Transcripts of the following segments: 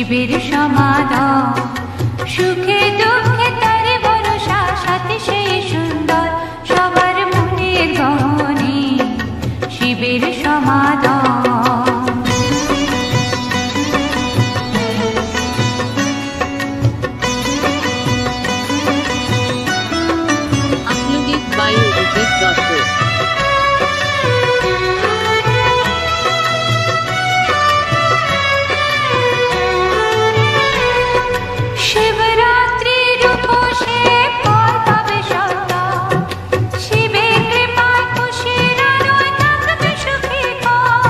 শিবের সমাদর, সুখে দুঃখে তারে ভরসা, সাথে সেই সুন্দর সবার মনের গহনে শিবের সমাদর। Uploaded by Udit.co. শিবরাত্রির উপসে ফল পাবে সদা, শিবের কৃপায় খুশির আলোয় থাকবে সুখী ঘর।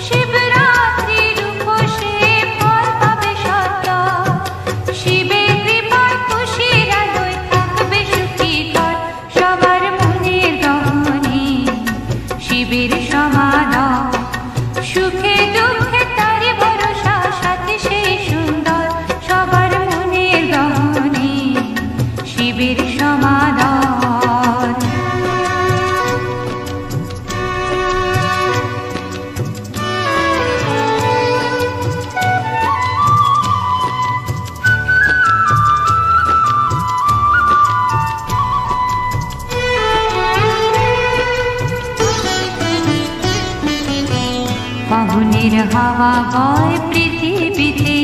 শিবরাত্রির উপসে ফল পাবে সদা, শিবের কৃপায় খুশির আলোয় থাকবে সুখী ঘর। সবার মনের গহনে শিবের সমাদর, সুখে দুঃখে তারে ভরসা, সাথে সেই সুন্দর সবার মনের গহনে শিবের সমাদর। ফাগুনের হাওয়া বয় পৃথিবীতে,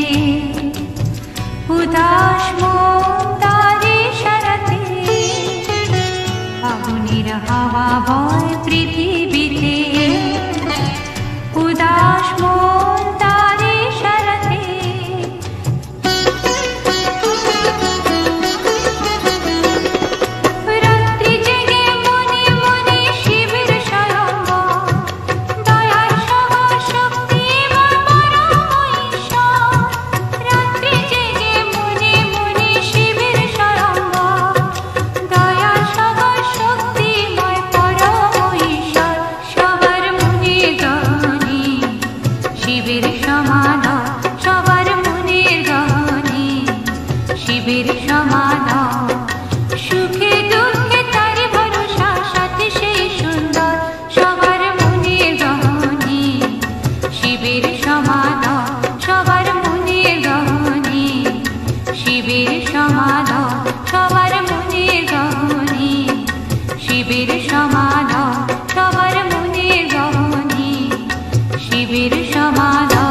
উদাস মন তারে সারাতে। ফাগুনের হাওয়া বয় পৃথিবীতে, উদাস মন তারে সারাতে। রাত্রি জেগে মনে মনে শিবের স্বয়ম্বর, দয়ার সবার শক্তিময় পরম ঈশ্বর। রাত্রি জেগে মনে মনে শিবের স্বয়ম্বর, দয়ার সবার শক্তিময় পরম ঈশ্বর। সবার মনের গহনে শিবের সমাদর, সবার মনের গহনে শিবের সমাদর। সুখে দুঃখে তারে ভরসা, সাথে সেই সুন্দর সবার মনের গহনে শিবের সমাদর। সবার মনের গহনে শিবের সমাদর, সবার মনের গহনে শিবের সমাদর, সবার মনের গহনে শিবের সমাদর।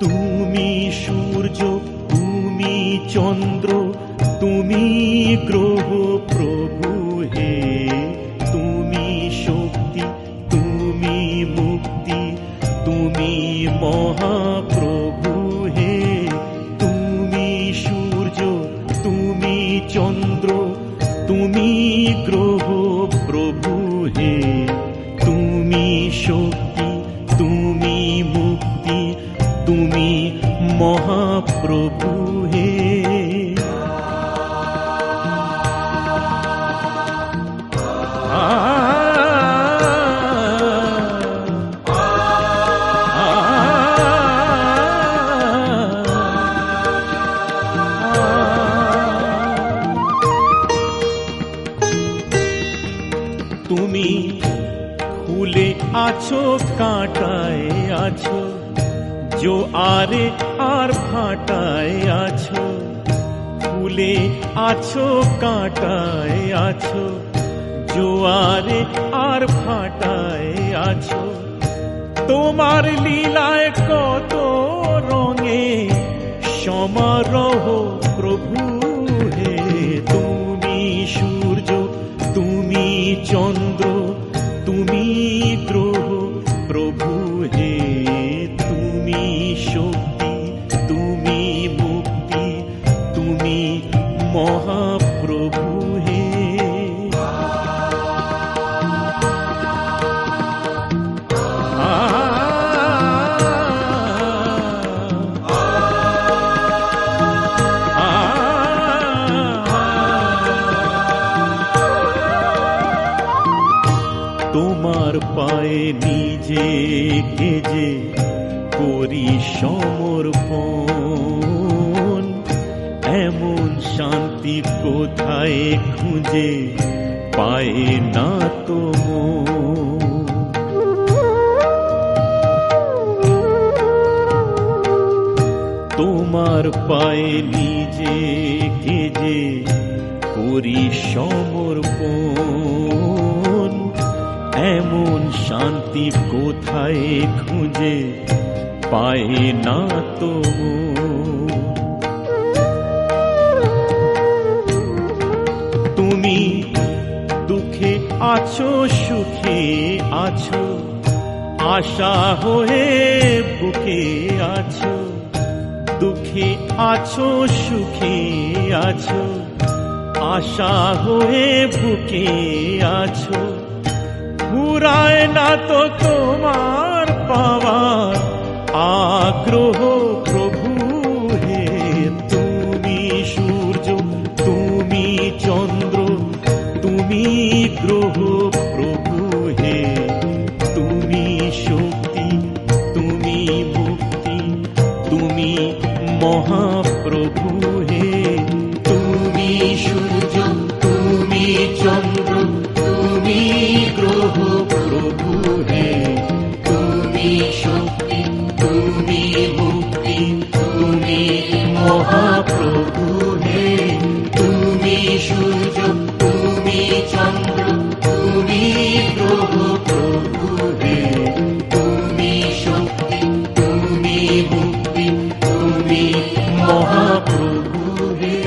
তুমি সূর্য, তুমি চন্দ্র, তুমি গ্রহ প্রভু হে। তুমি শক্তি, তুমি মুক্তি, তুমি মহাপ্রভু হে। তুমি সূর্য, তুমি চন্দ্র, তুমি গ্রহ প্রভু হে। তুমি শক্তি, তুমি মুক্তি, তুমি মহাপ্রভু হে। তুমি ফুলে আছো, কাঁটায় আছো, জোয়ারে আর ভাটায় আছো। ফুলে আছো, কাঁটায় আছো, জোয়ারে আর ভাটায় আছো। তোমার লীলায় কত রঙে সমারোহ প্রভু হে। তুমি সূর্য, তুমি চন্দ্র, তুমি গ্রহ প্রভু হে। তুমি শক্তি, তুমি মুক্তি, তুমি মহাপ্রভু হে। আ তোমার পায়ে নিজেকে যে করি সমর্পণ, এমন শান্তি কোথায় খুঁজে পায় না তো মন। তোমার পায়ে নিজেকে যে করি সমর্পণ, এমন শান্তি কোথায় খুঁজে পায় না তো মন। তুমি দুঃখে আছো সুখে আছো, আশা হয়ে বুকে আছো। দুঃখে আছো সুখে আছো, আশা হয়ে বুকে আছো। ফুরায় না তো তোমার পাওয়ার আগ্রহ প্রভু হে। তুমি সূর্য, তুমি চন্দ্র, তুমি গ্রহ প্রভু হে। তুমি শক্তি, তুমি মুক্তি, তুমি মহাপ্রভু হে। তুমি সূর্য, তুমি চন্দ্র, তুমি গ্রহ প্রভু হে। তুমি শক্তি, তুমি মুক্তি, তুমি মহাপ্রভু হে। তুমি সূর্য, তুমি চন্দ্র, তুমি গ্রহ প্রভু হে। তুমি শক্তি, তুমি মুক্তি, তুমি মহাপ্রভু হে।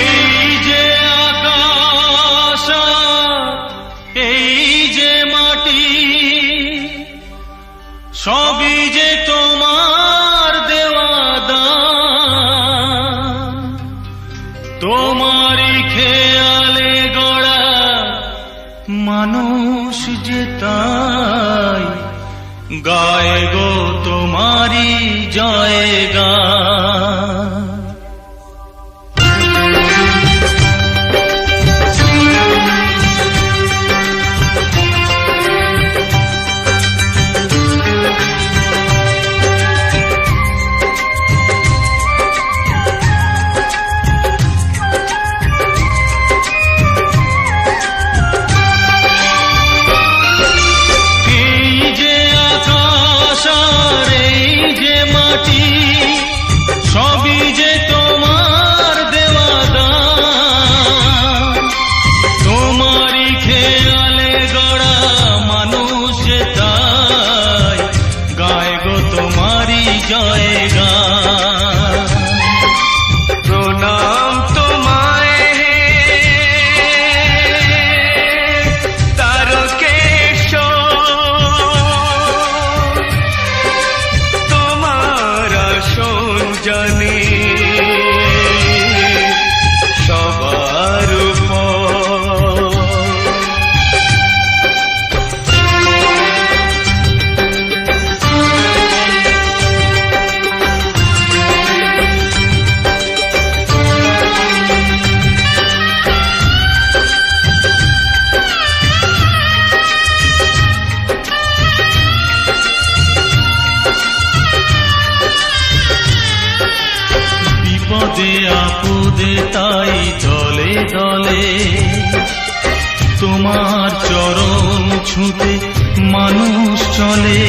এই যে আকাশ, এই যে মাটি, সবই যে তোমার দেওয়া দান। তোমারই খেয়ালে গড়া মানুষ যে তাই গায় গো তোমারই জয় গান। সবই যে তোমার দেওয়া দান। তোমারই খেয়ালে গড়া মানুষ তাই গায় গো তোমারই জয় গান। প্রণাম তোমায় জানি সবার উপর। বিপদে আপদে তাই দলে দলে তোমার চরণ ছুঁতে মানুষ চলে।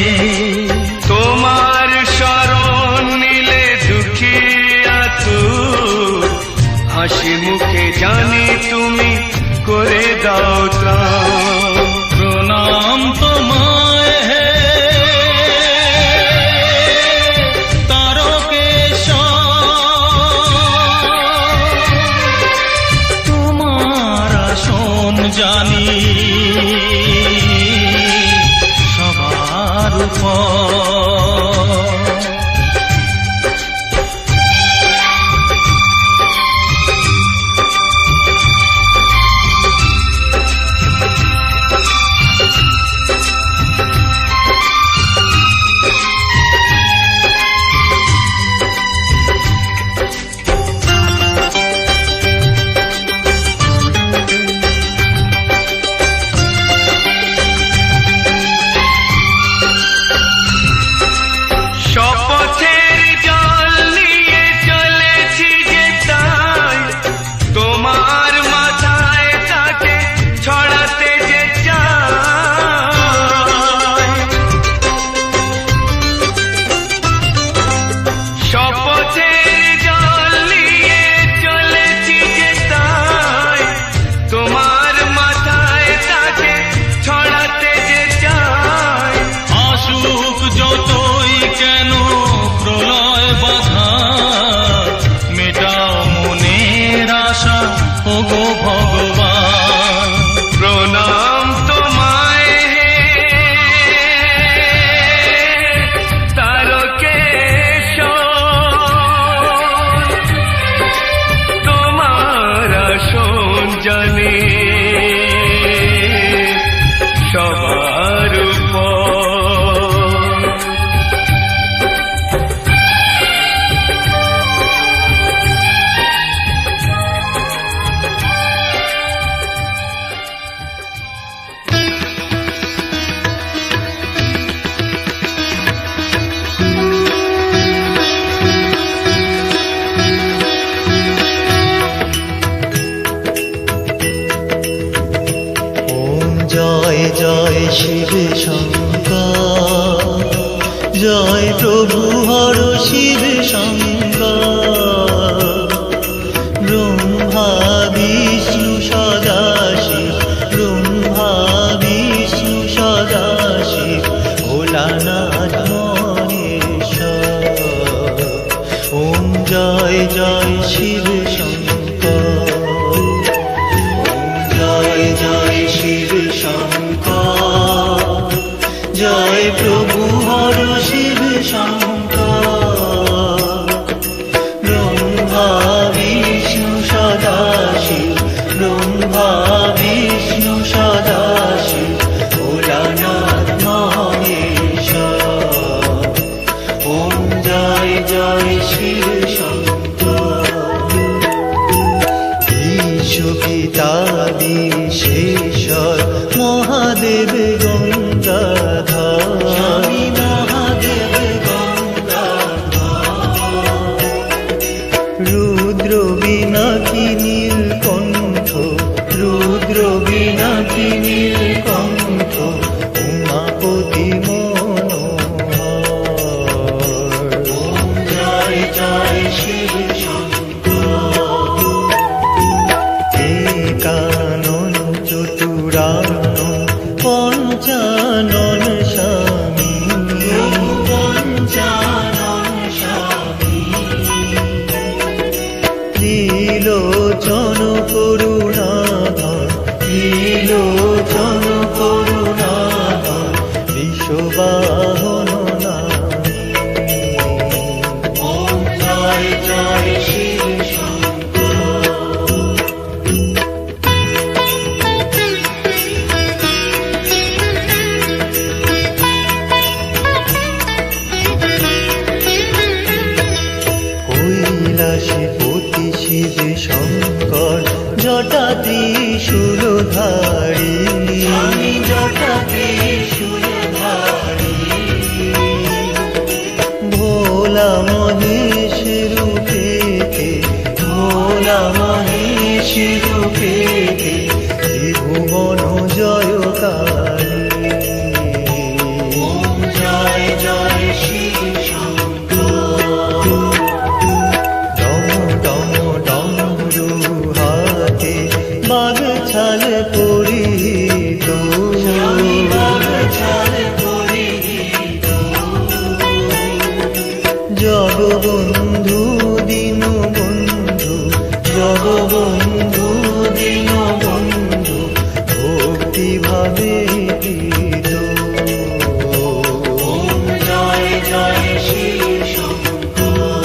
তোমার শরণ নিলে দুঃখী আতুর, হাসি মুখে জানি তুমি করে দাও ত্রাণ। প্রণাম তোমায় হে জানি সবার উপর। ওগো ভগবান। প্রণাম তোমায় হে তারকেশ্বর, তোমার আসন জানে সবার উপর। জয় জয় শিব শঙ্কর, জয় প্রভু হর শিব শঙ্কর। ব্রহ্মা বিষ্ণু সদাশিব, ব্রহ্মা বিষ্ণু সদাশিব, ভোলানাথ মহেশ্বর। ওম জয় জয় শিব শঙ্কর, জয় জয় শিব শঙ্কর, জয় প্রভু হর শিব শঙ্কর। ব্রহ্মা বিষ্ণু সদাশিব, ব্রহ্মা বিষ্ণু সদাশিব, ভোলানাথ মহেশ্বর। ওম জয় জয় শিব শঙ্কর। পিতা বিশেশ্বর মহাদেব গঙ্গাধর, স্বামী মহাদেব গঙ্গাধর। রুদ্র বিনাকি নীলকণ্ঠ, রুদ্র বিনাকি নীলকণ্ঠ, উমাপতি মনোহর। ওম জয় জয় শিব শঙ্কর। কানন চতুরানন পঞ্চানন স্বামী, পঞ্চানন স্বামী। ত্রিলোচন করুণাধর, ত্রিলোচন করুণাধর, বিশ্ববাহন নামী। ওম জয় জয় শিব শঙ্কর। কৈলাসপতি শিব শঙ্কর, জটা ত্রিশূলধারী, জটা ত্রিশূলধারী। ভোলা মহেশ রূপেতে, ভোলা মহেশ রূপেতে, ত্রিভুবন জয়কারী। ওম জয় জয় শিব শঙ্কর। বাগছাল পরিহিত, বাগছাল পরিহিত। জগবন্ধু দীনবন্ধু, জগবন্ধু দীনবন্ধু, ভক্তিভাবে গীত। ওম জয় জয় শিব শঙ্কর।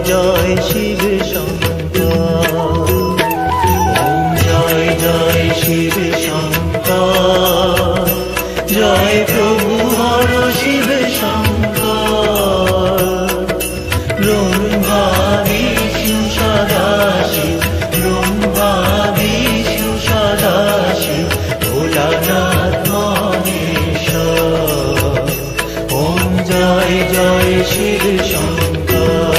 জয় শিব শঙ্কর, ওম জয় জয় শিব শঙ্কর, জয় প্রভু হর শিব শঙ্কর। ব্রহ্মা বিষ্ণু সদাশিব, ব্রহ্মা বিষ্ণু সদাশিব, ভোলানাথ মহেশ্বর। ওম জয় জয় শিব শঙ্কর,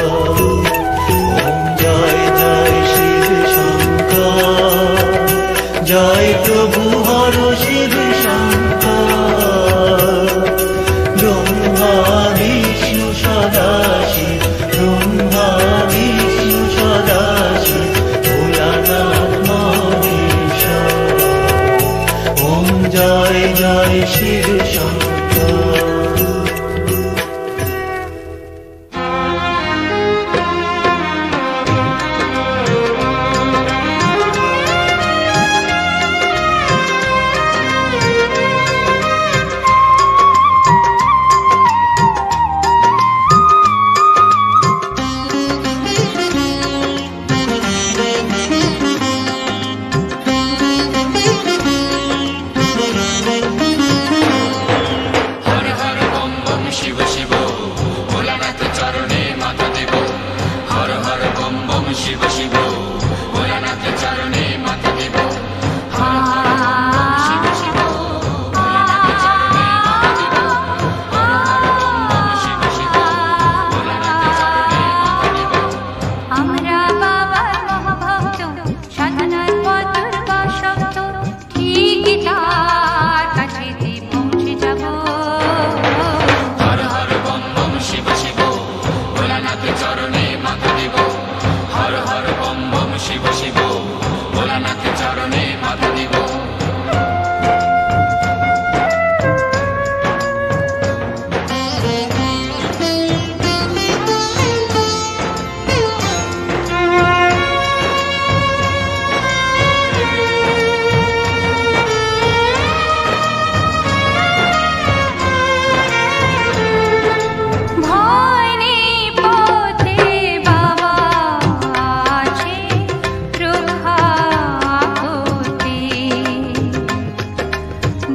ওম জয় জয় শিব শঙ্কর, জয় প্রভু হর শিব শঙ্কর। ব্রহ্মা বিষ্ণু সদাশিব, ব্রহ্মা বিষ্ণু সদাশিব, ভোলানাথ মহেশ্বর। ওম জয় জয় শিব শঙ্কর। আমরা বাবার মহাভক্ত, সাধনার পথের বাসক্ত, ঠিকই তার কাছেতে পৌঁছে যাব। হর হর বম বম শিব শিব, ভোলানাথ চরণে মাথা দেব। হর হর বম বম শিব শিব, ভোলানাথ চরণে মাথা দেব। ভয় নেই পথে বাবা আছে রক্ষা করতে।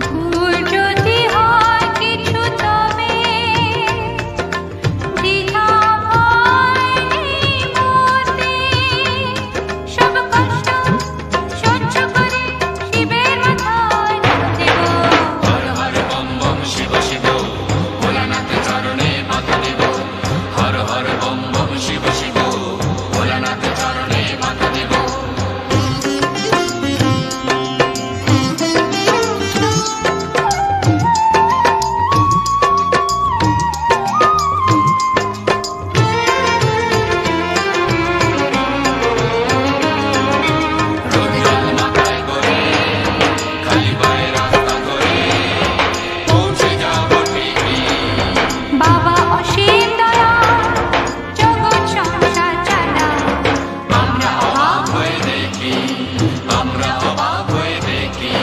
ভুল যদি হয় কিছু তবে দ্বিধা ভয় নেই মতে। সব কষ্ট সহ্য করে শিবের মাথায় দেব। হর হর বম বম শিব শিব, ভোলানাথ চরণে মাথা দেব। হর হর বম বম শিব শিব, ভোলানাথ চরণে মাথা দেব। রোদ জল মাথায় করে, খালি পায়ে রাস্তা করে, পৌঁছে যাব ঠিকই। বাবা অসীম দয়া জগৎ সংসার চালা। আমরা অবাক হয়ে দেখি, আমরা অবাক হয়ে দেখি।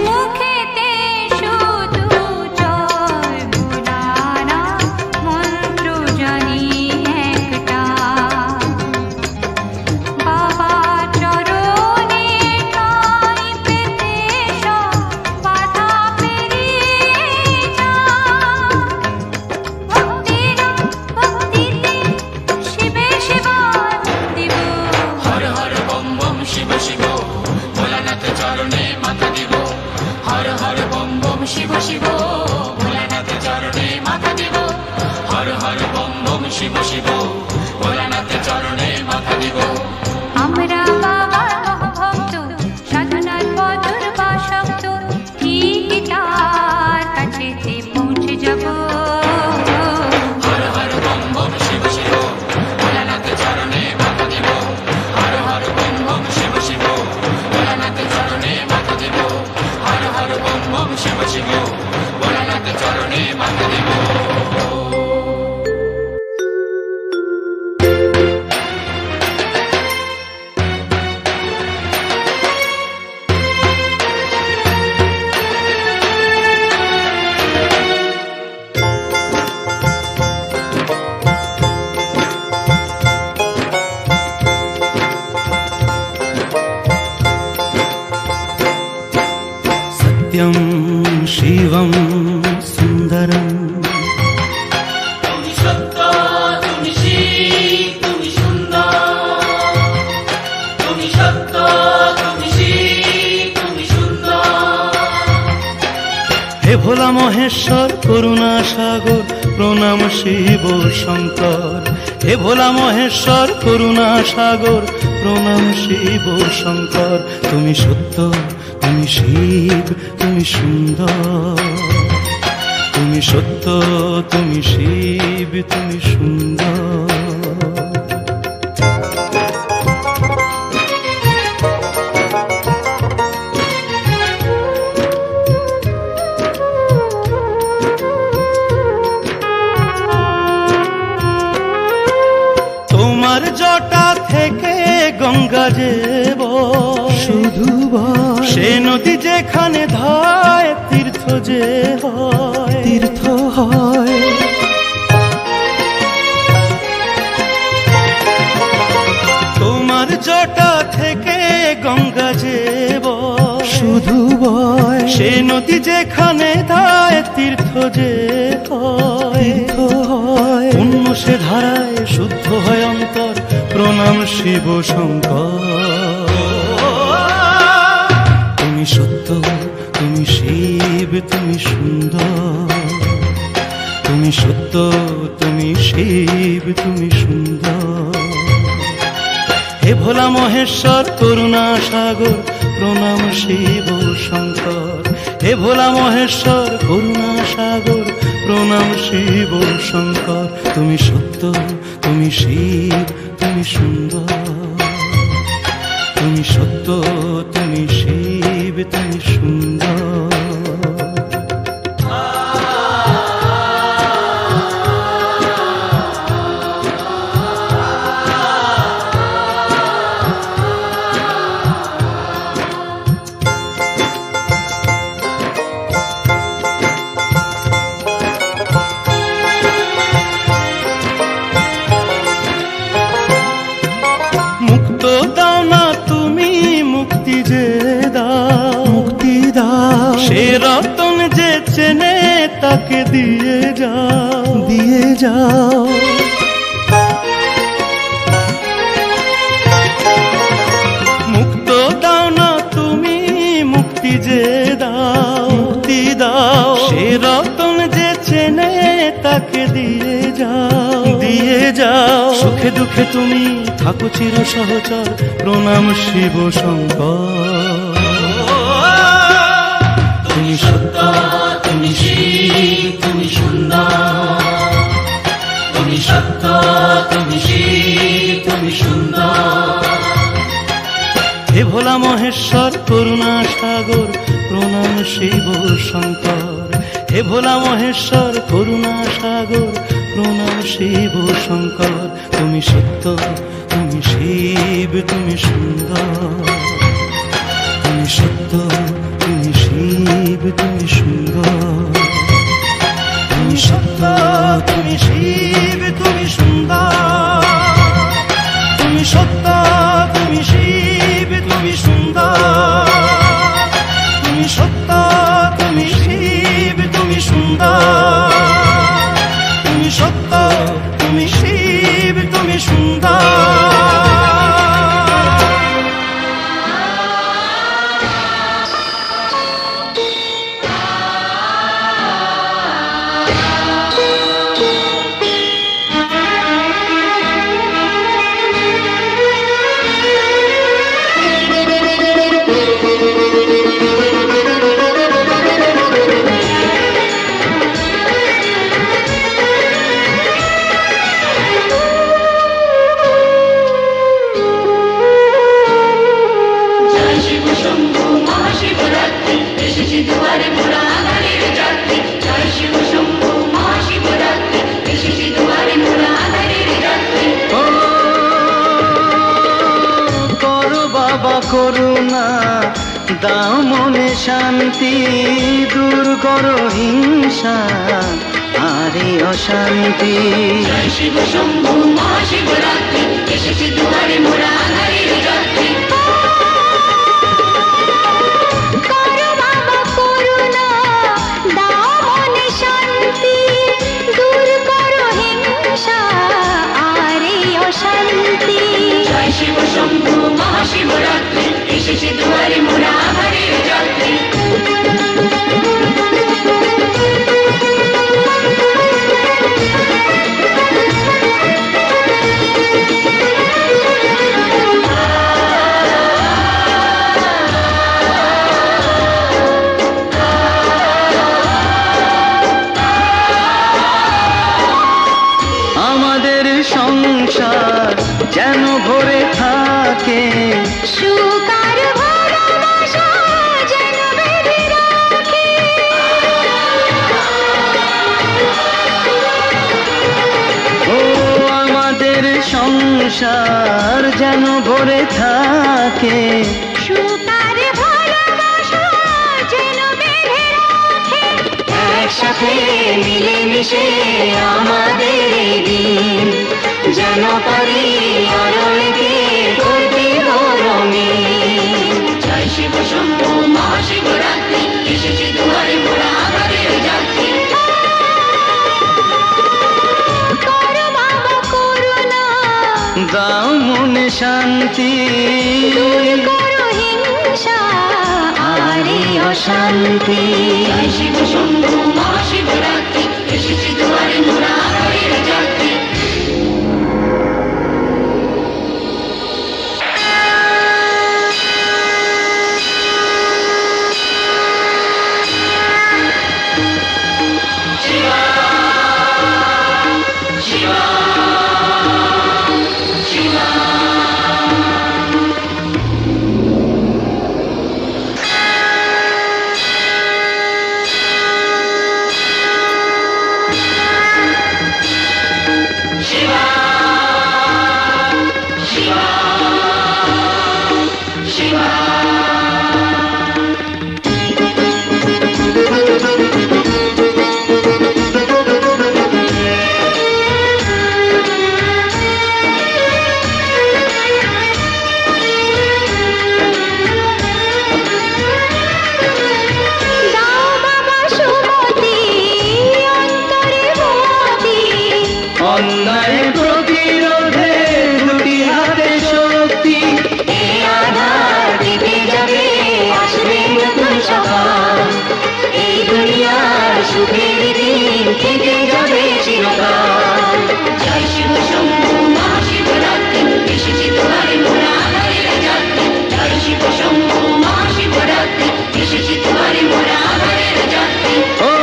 মুখেতে শুধু জয় ভোলানাথ মন্ত্র জানি একটা। বাবা চরণে ঠাঁই পেতে সব বাধা পেরিয়ে যা। ভক্তিতে শিবের সেবায় মন দিব। হর হর বম বম শিব শিব, ভোলানাথ চরণে মাথা দেব। হর হর বম বম শিব শিব, ভোলানাথ চরণে মাথা দেব। হর হর বম বম শিব শিব, ভোলানাথ চরণে মাথা দেব। আমরা বাবার মহাভক্ত, সাধনার পথের বাসক্ত, ঠিকই তার কাছেতে পৌঁছে যাব। হর হর বম বম শিব শিব, ভোলানাথ চরণে মাথা দেব। হর হর বম বম শিব শিব, ভোলানাথ চরণে মাথা দেব। হর হর বম বম শিব শিব, ভোলানাথ চরণে মাথা দেব। শিবম সুন্দরম। তুমি সত্য, তুমি শিব, তুমি সুন্দর। তুমি সত্য, তুমি শিব, তুমি সুন্দর। হে ভোলা মহেশ্বর করুণা সাগর প্রণাম শিব শঙ্কর। হে ভোলা মহেশ্বর করুণা সাগর প্রণাম শিব শঙ্কর। তুমি সত্য, তুমি শিব, তুমি সুন্দর। তুমি সত্য, তুমি শিব, তুমি সুন্দর। তোমার জটা থেকে গঙ্গা যে বয়, শুধু বয়। সে নদী যেখানে ধায় তীর্থ যে হয়, তীর্থ হয়। তোমার জটা থেকে গঙ্গা যে বয়, শুধু বয়। সে নদী যেখানে ধায় তীর্থ যে হয়, তীর্থ হয়। পুণ্য সে ধারায় শুদ্ধ হয় অন্তর প্রণাম শিব শঙ্কর। তুমি সত্য, তুমি শিব, তুমি সুন্দর। তুমি সত্য, তুমি শিব, তুমি সুন্দর। হে ভোলা মহেশ্বর করুণা সাগর প্রণাম শিব শঙ্কর। হে ভোলা মহেশ্বর করুণা সাগর প্রণাম শিব শঙ্কর। তুমি সত্য, তুমি শিব, তুমি সুন্দর। তুমি সত্য, তুমি শিব, তুমি সুন্দর। মুক্ত দাও না তুমি, মুক্তি যে দাও, মুক্তি দাও। সে রতন যে চেনে তাকে দিয়ে যাও, দিয়ে যাও। মুক্ত দাও না তুমি, মুক্তি যে দাও, মুক্তি দাও। সে রতন যে চেনে তাকে দিয়ে যাও, দিয়ে যাও। সুখে দুঃখে তুমি থাকো চির সহচর প্রণাম শিব শঙ্কর। তুমি সত্য, তুমি শিব, তুমি সুন্দর। তুমি সত্য, তুমি শিব, তুমি সুন্দর। হে ভোলা মহেশ্বর করুণা সাগর প্রণাম শিব শঙ্কর। হে ভোলা মহেশ্বর করুণা সাগর প্রণাম শিব শঙ্কর। তুমি সত্য, তুমি শিব, তুমি সুন্দর। তুমি সত্য, তুমি শিব, তুমি সুন্দর। তুমি সত্য, তুমি শিব, তুমি সুন্দর। তুমি সত্য, তুমি শিব, তুমি সুন্দর। তুমি সত্য, তুমি শিব, তুমি সুন্দর। তুমি সত্য, তুমি শিব, তুমি সুন্দর। জয় শিব শম্ভু মহাশিবরাত্রি, এসেছি দুয়ারে মোরা আধারের যাত্রী। জয় শিব শম্ভু মহাশিবরাত্রি, এসেছি দুয়ারে মোরা আধারের যাত্রী। করো বাবা করুণা, দাও মনে শান্তি, দূর করো হিংসা আরে অশান্তি। জয় শিব শম্ভু মহাশিবরাত্রি, এসেছি দুয়ারে মোরা আধারের যাত্রী। করো বাবা করুণা, সংসার যেন ভরে থাকে সুতার ভালোবাসা যেন বেঁধে রাখে একসাথে মিলেমিশে আমাদের এই দিন যেন পারি আলোকে করতে রঙিন। জয় শিব শম্ভু মহাশিবরাত্রি এসেছি দুয়ারে মোরা আধারের যাত্রী করো বাবা করুণা দাও মনে শান্তি দূর করো হিংসা আরে অশান্তি জয় শিব শম্ভু মহাশিবরাত্রি এসেছি দুয়ারে মোরা আধারের যাত্রী দাও বাবা সুমতি অন্তরে মতি অন্যায় প্রতিরোধে দুটি হাতে শক্তি এই আধার কেটে যাবে আসবে নতুন সকাল এই দুনিয়ার সুখের দিন থেকে যাবে চিরকাল জয় শিব শম্ভু মহাশিবরাত্রি এসেছি দুয়ারে মোরা আধারের যাত্রী জয় শিব শম্ভু মহাশিবরাত্রি এসেছি দুয়ারে মোরা আধারের যাত্রী ও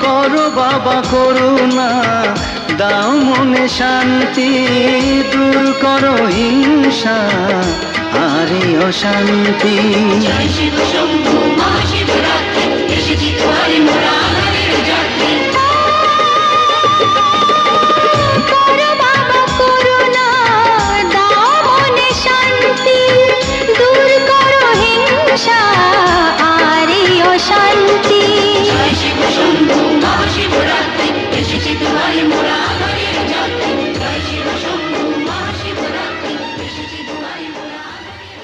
করো বাবা করুণা দাও মনে শান্তি দূর করো হিংসা আরে অশান্তি জয় শিব শম্ভু মহাশিবরাত্রি এসেছি দুয়ারে মোরা আধারের যাত্রী করো বাবা করুণা দাও মনে শান্তি দূর করো হিংসা আরে অশান্তি জয় শিব শম্ভু মহাশিবরাত্রি এসেছি দুয়ারে মোরা আধারের যাত্রী জয় শিব শম্ভু মহাশিবরাত্রি এসেছি দুয়ারে মোরা আধারের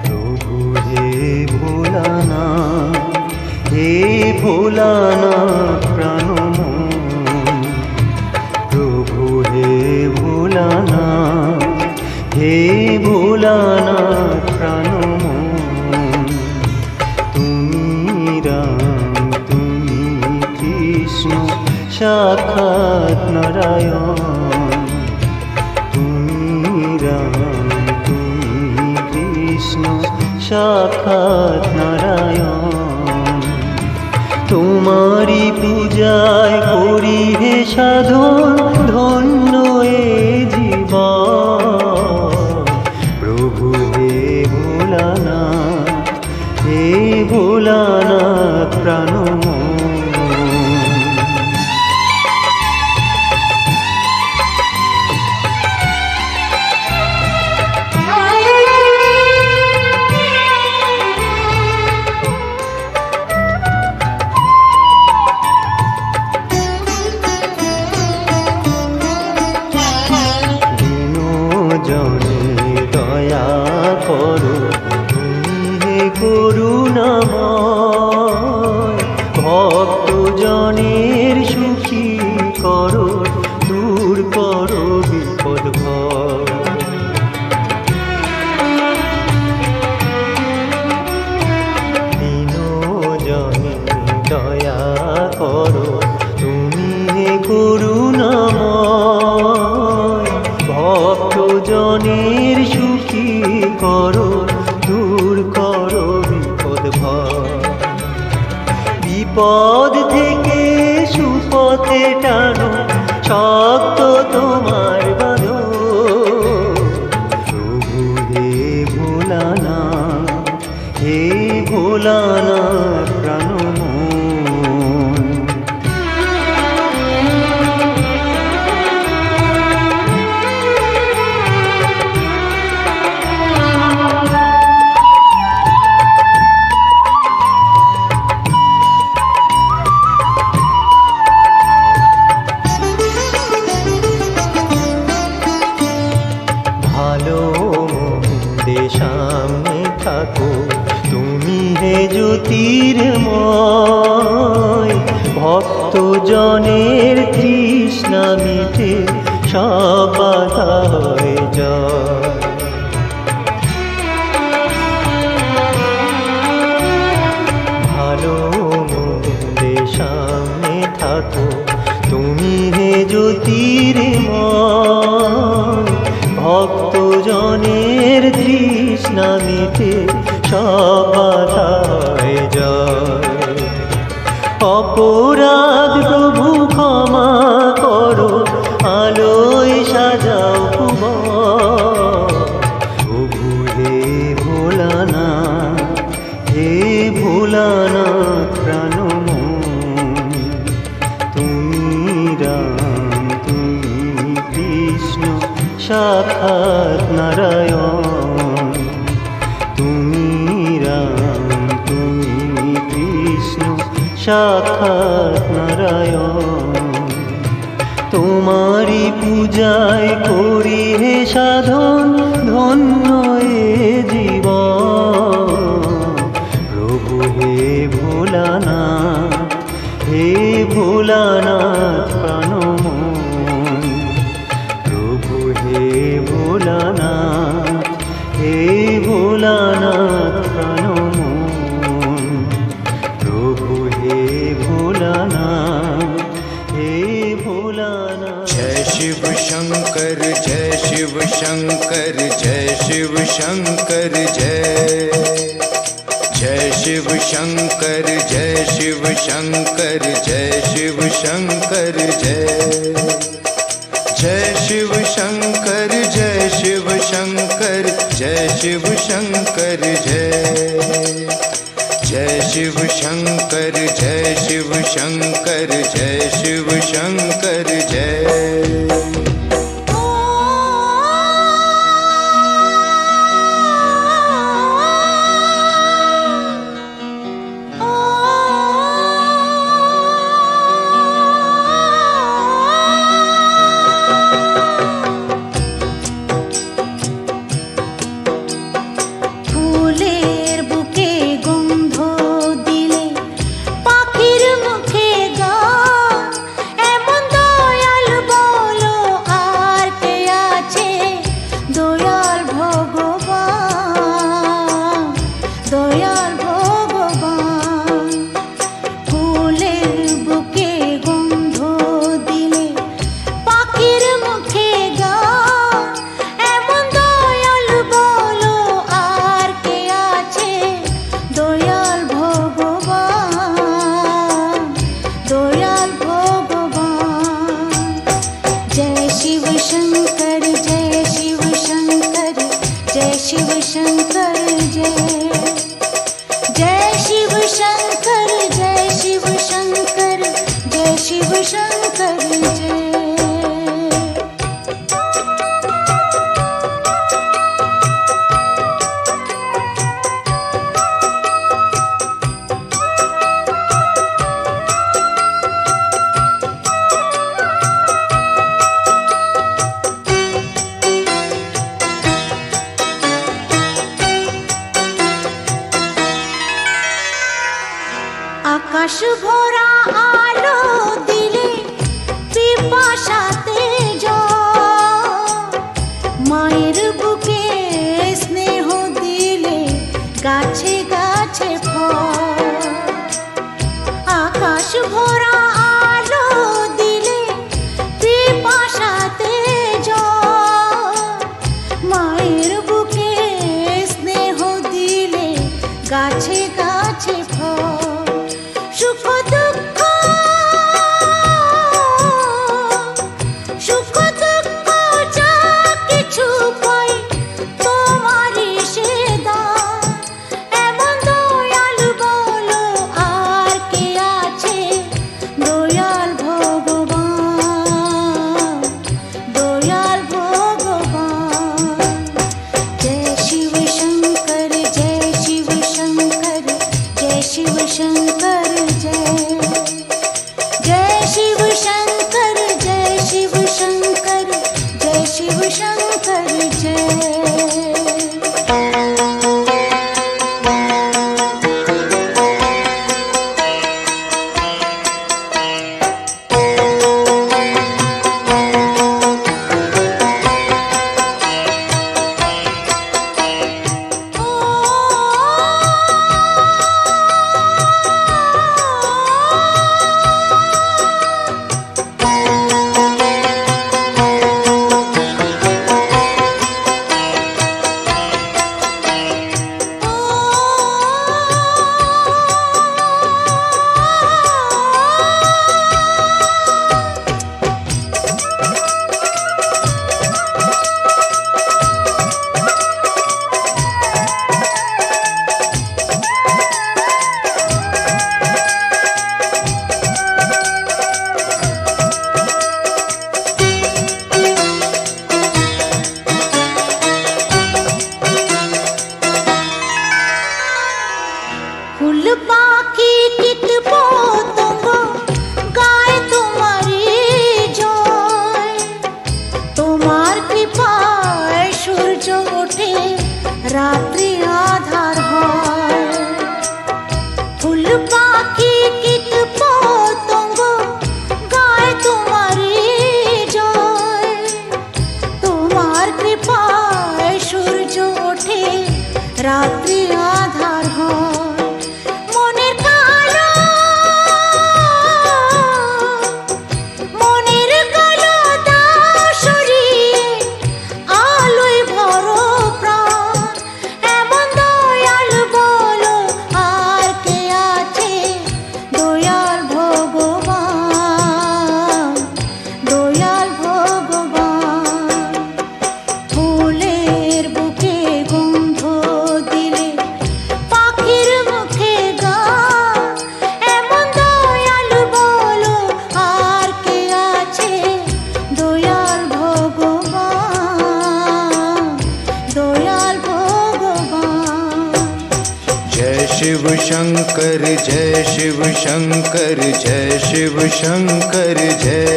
প্রভু হে ভোলানা হে ভোলানা প্রাণ প্রভু হে ভোলানা হে ভোলানা প্রাণ তুমি রাম তুমি কৃষ্ণ সাক্ষাৎ নারায়ণ তুমি রাম তুমি কৃষ্ণ সাক্ষাৎ নারায়ণ তোমারি পূজায় করি হে সাধন ধন্য এ জীবন প্রভু হে ভোলানাথ হে ভোলানাথ প্রাণময় জনে দয়া করো তুমি হে করুণাময় ভক্ত জনের সুখী করো দূর করো বিপদ ভয় দীন জনে দয়া করো দূর করো বিপদ ভয় বিপদ থেকে সুপথে টানো শক্ত তোমার বাঁধো প্রভু হে ভোলানাথ হে ভোলানাথ প্রাণমন ভালো মন্দে সামনে থাকো তুমি হে জ্যোতির্ময় ভক্ত জনের তৃষ্ণা মিটে সব বাধা হয়ে যায় ভালো মন্দে সামনে থাকো তুমি হে জ্যোতির্ময় ভক্ত জনের তৃষ্ণা মিটে সব বাধা হয়ে যায় অপরাধ প্রভু ক্ষমা করো আলোয় সাজাও প্রভু হে ভোলানাথ হে ভোলানাথ প্রাণমন তুমি রাম তুমি কৃষ্ণ সাক্ষাৎ নারায়ণ তুমি রাম তুমি কৃষ্ণ সাক্ষাৎ নারায়ণ তোমারি পূজায় করি হে সাধন ধন্য এ জীবন প্রভু হে ভোলানাথ হে ভোলানাথ প্রাণমন প্রভু হে ভোলানাথ হে ভোলানাথ প্রাণমন প্রভু হে ভোলানাথ হে ভোলানাথ जय शिव शंकर जय शिव शंकर जय शिव शंकर जय जय शिव शंकर जय शिव शंकर जय शिव शंकर जय जय शिव शंकर जय शिव शंकर जय शिव शंकर जय जय शिव शंकर जय शिव शंकर जय शिव शंकर जय ফুলের বুকে গন্ধ দিলে পাখির মুখে গান এমন দয়াল বলো আর কে আছে দয়াল ভগবান দয়াল ভগবান ফুলের বুকে গন্ধ দিলে পাখির মুখে গান এমন দয়াল বলো আর কে আছে দয়াল ভগবান দয়াল ভগবান जय शिव शंकर जय शिव शंकर जय शिव शंकर जय जय शिव शंकर जय शिव शंकर जय शिव शंकर जय আকাশ ভরা আলো দিলে পিপাসাতে জল মায়ের বুকে স্নেহ দিলে গাছে গাছে ফল আকাশ ভরা আলো দিলে পিপাসাতে জল মায়ের বুকে রাত্রি আধার হয়। ফুল পাখি কীট পতঙ্গ গায় তোমারই জয়। তোমার কৃপায় সূর্য ওঠে, রাত্রি আধার হয়। মনের কালো দাও সরিয়ে, আলোয় ভরো প্রাণ। এমন দয়াল বলো আর কে আছে, দয়াল ভগবান, দয়াল ভগবান। ফুলের বুকে গন্ধ দিলে, পাখির মুখে গান। এমন দয়াল বলো আর কে আছে, দয়াল ভগবান, দয়াল ভগবান। जय शिव शंकर जय शिव शंकर जय शिव शंकर जय।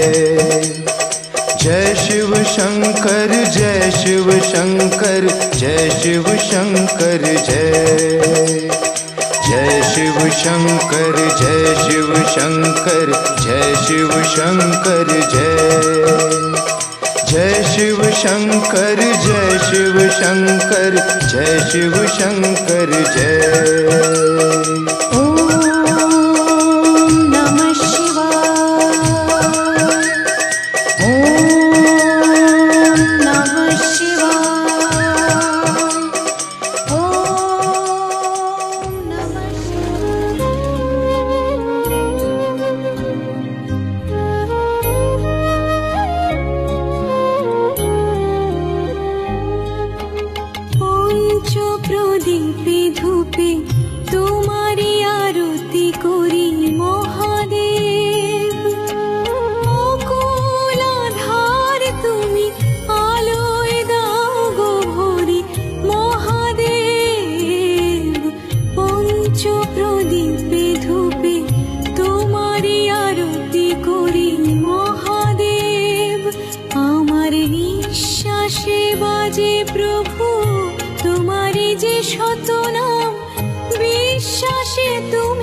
जय शिव शंकर जय शिव शंकर जय शिव शंकर जय। जय शिव शंकर जय शिव शंकर जय शिव शंकर जय। जय शिव शंकर जय शिव शंकर जय शिव शंकर जय। ओम नमः शिवाय, ओम नमः शिवाय, ओम नमः পঞ্চ প্রদীপে ধূপে তোমারি আরতি করি মহাদেব। অকুল আধার তুমি আলোয় দাও গো ভরি মহাদেব। পঞ্চ প্রদীপে ধূপে তোমারি আরতি করি মহাদেব। আমার নিঃশ্বাসে বাজে প্রভু তোমারি যে শত নাম, বিশ্বাসে তুমি